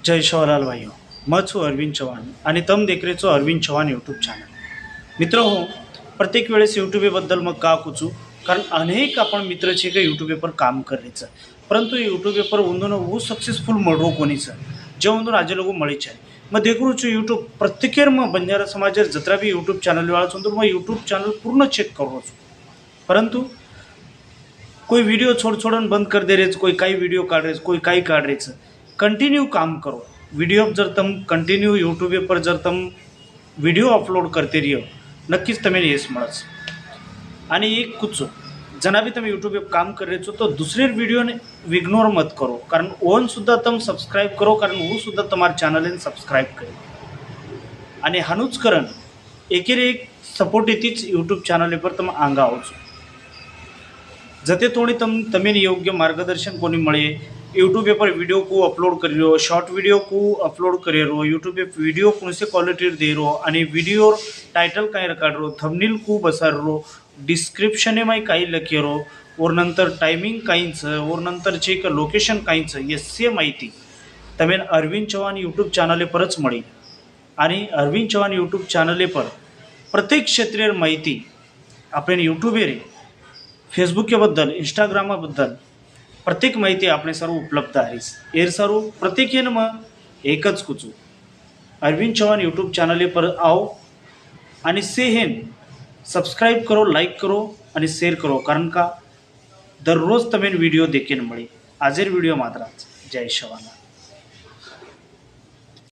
जय शिवलाल भाईओ, मैं छू अरविंद चव्हाण आणि तम देख रहे छो अरविंद चव्हाण यूट्यूब चॅनल. मित्र हो, प्रत्येक वेळेस यूट्यूबबद्दल मग का कुचू, कारण अनेक आपण मित्र छे का यूट्यूब काम करायचं, परंतु यूट्यूब पर उंदून वो सक्सेसफुल मळरो कोणीच जे उंदून आज लोग मळी छे मग देखू छो यूट्यूब प्रत्येकेर मग बंजारा समाज जत्रा भी यूट्यूब चॅनल वाला छो मग यूट्यूब चॅनल पूर्ण चेक करो छो, परंतु कोई वीडियो छोड़ छोड़न बंद कर दे रहे, कोई कई वीडियो काढ़ रहे, कोई कई काढ़ रहे. कंटिन्यू काम करो. वीडियो जर तम कंटिन्यू यूट्यूब पर जर तम वीडियो अपलोड करते रहो नक्कीच तमें यश मळच. आणि एक कुछ जना भी તમે यूट्यूब पर काम कर रहे हो तो दूसरे वीडियो ने इग्नोर मत करो, कारण ओन सुद्धा तम सब्सक्राइब करो, कारण वो सुद्धा तुम्हारे चॅनल ने सब्सक्राइब करे आणि हानुच करण एकेर एक सपोर्ट येतीच यूट्यूब चॅनल पर तम आंगा आओ छो. जते थोड़ी तमें योग्य मार्गदर्शन कोनी मळे, यूट्यूब पर वीडियो को अपलोड कर रो, शॉर्ट वीडियो को अपलोड करे रो, यूट्यूब पे वीडियो कौन से क्वालिटी दे रो आणि वीडियो टाइटल कहीं रखाड़ रो, थंबनेल को बसार रो, डिस्क्रिप्शन में कहीं लखे रो, और नंतर टाइमिंग कहींच, और नंतर चे का लोकेशन कहींच, ये से माहिती तमें अरविंद चव्हाण यूट्यूब चॅनल परच मळी. आणि अरविंद चव्हाण यूट्यूब चॅनल पर प्रत्येक क्षेत्रीय माहिती आपण यूट्यूब रे फेसबुकबद्दल, इंस्टाग्रामबद्दल प्रत्येक माहिती आपणे सर्व उपलब्ध आहे. एर सर्व प्रत्येकेन मग एकच कुचू अरविंद चव्हाण यूट्यूब चॅनल पर आओ आणि से हेन सब्सक्राइब करो, लाइक करो आणि शेयर करो, कारण का दररोज तमें वीडियो देखेन मळी. आजेर वीडियो मात्र जय शिवलाल.